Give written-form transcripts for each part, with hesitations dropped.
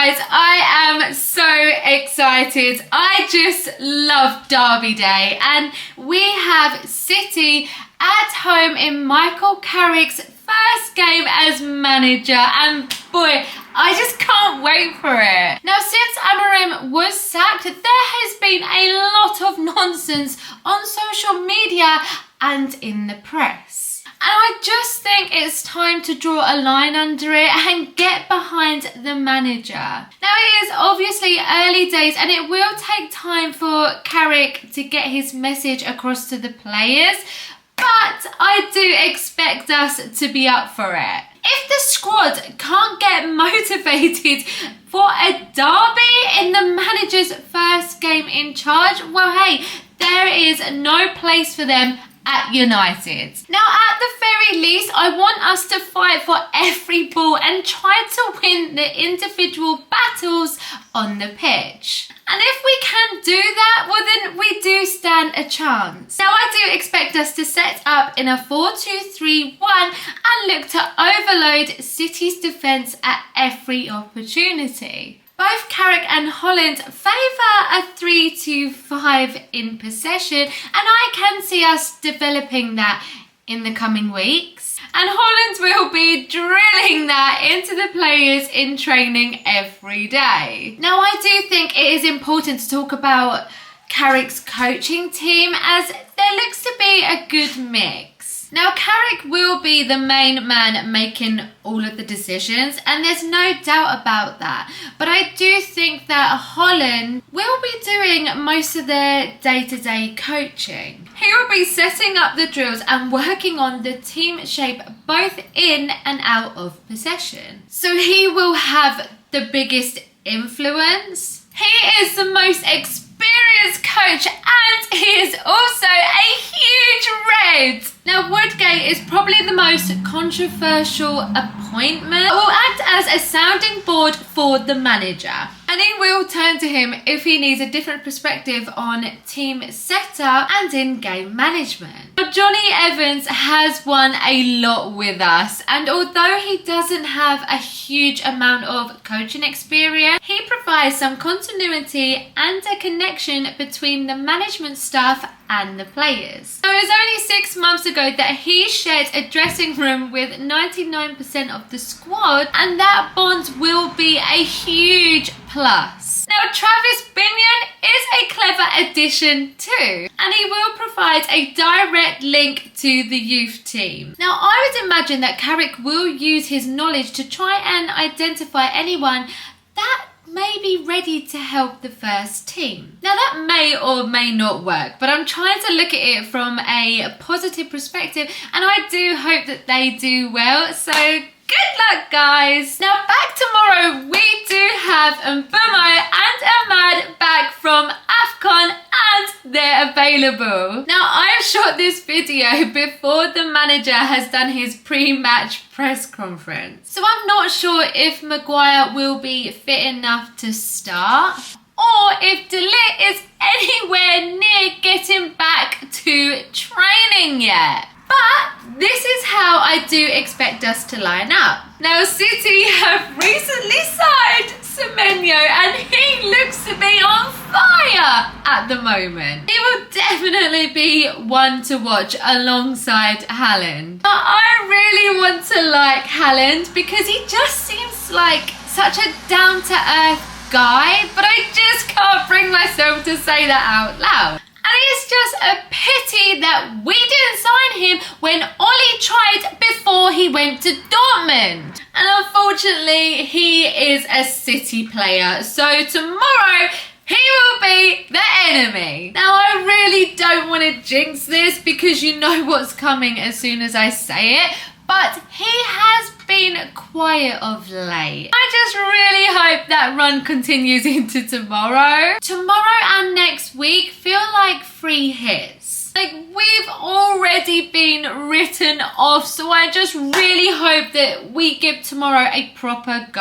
guys, I am so excited. I just love Derby Day, and we have City at home in Michael Carrick's first game as manager, and boy, I just can't wait for it. Now, since Amorim was sacked, there has been a lot of nonsense on social media and in the press. And I just think it's time to draw a line under it and get behind the manager. Now, it is obviously early days and it will take time for Carrick to get his message across to the players, but I do expect us to be up for it. If the squad can't get motivated for a derby in the manager's first game in charge, well, hey, there is no place for them at United. Now, at the very least, I want us to fight for every ball and try to win the individual battles on the pitch. And if we can do that, well then we do stand a chance. Now, I do expect us to set up in a 4-2-3-1 and look to overload City's defence at every opportunity. Both Carrick and Holland favour a 3-2-5 in possession, and I can see us developing that in the coming weeks. And Holland will be drilling that into the players in training every day. Now, I do think it is important to talk about Carrick's coaching team, as there looks to be a good mix. Now, Carrick will be the main man making all of the decisions, and there's no doubt about that. But I do think that Holland will be doing most of the day-to-day coaching. He will be setting up the drills and working on the team shape both in and out of possession. So he will have the biggest influence. He is the most experienced coach, and he is also a huge red. Now, Woodgate is probably the most controversial appointment. It will act as a sounding board for the manager, and he will turn to him if he needs a different perspective on team setup and in-game management. But Johnny Evans has won a lot with us, and although he doesn't have a huge amount of coaching experience, he provides some continuity and a connection between the management staff and the players. So it was only 6 months ago that he shared a dressing room with 99% of the squad, and that bond will be a huge plus. Now, Travis Binion is a clever addition too, and he will provide a direct link to the youth team. Now, I would imagine that Carrick will use his knowledge to try and identify anyone that may be ready to help the first team. Now, that may or may not work, but I'm trying to look at it from a positive perspective, and I do hope that they do well. So good luck, guys. Now, back tomorrow, we do have Mbumo and Ahmad back from AFCON, and they're available. Now, I've shot this video before the manager has done his pre-match press conference. So I'm not sure if Maguire will be fit enough to start, or if De Ligt is anywhere near getting back to training yet. But this is how I do expect us to line up. Now, City have recently signed Semenyo, and he looks to be on fire at the moment. He will definitely be one to watch alongside Haaland. But I really want to like Haaland because he just seems like such a down-to-earth guy, but I just can't bring myself to say that out loud. And it's just a pity that we didn't sign him when Ollie tried before he went to Dortmund. And unfortunately, he is a City player, so tomorrow he will be the enemy. Now, I really don't want to jinx this because you know what's coming as soon as I say it, but he has been quiet of late. I just really hope that run continues into tomorrow. Tomorrow and next week feel like free hits. Like, we've already been written off, so I just really hope that we give tomorrow a proper go.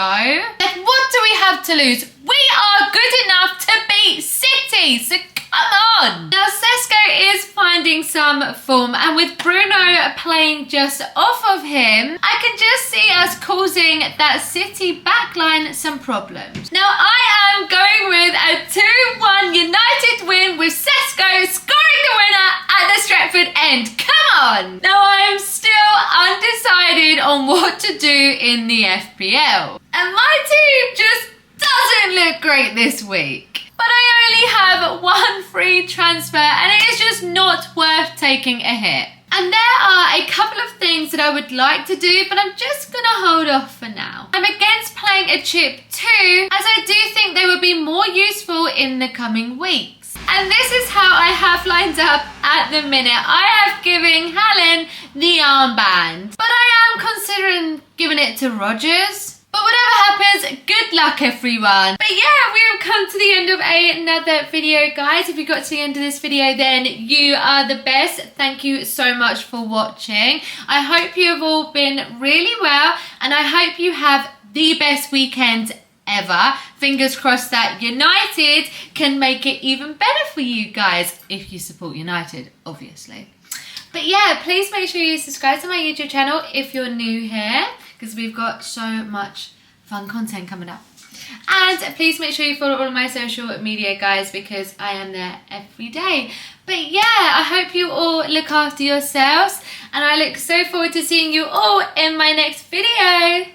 Like, what do we have to lose? We are good enough to beat City, so Come on! Now Sesko is finding some form, and with Bruno playing just off of him, I can just see us causing that City backline some problems. Now I am going with a 2-1 United win with Sesko scoring the winner at the Stretford end. Come on! Now I am still undecided on what to do in the FPL. And my team just doesn't look great this week. But I only have one free transfer and it is just not worth taking a hit. And there are a couple of things that I would like to do, but I'm just gonna hold off for now. I'm against playing a chip too, as I do think they would be more useful in the coming weeks. And this is how I have lined up at the minute. I have given Helen the armband, but I am considering giving it to Rogers. But whatever happens, good luck everyone. But yeah, we have come to the end of another video, guys. If you got to the end of this video, then you are the best. Thank you so much for watching. I hope you have all been really well, and I hope you have the best weekend ever. Fingers crossed that United can make it even better for you guys, if you support United, obviously. But yeah, please make sure you subscribe to my YouTube channel if you're new here, because we've got so much fun content coming up. And please make sure you follow all of my social media, guys, because I am there every day. But yeah, I hope you all look after yourselves, and I look so forward to seeing you all in my next video.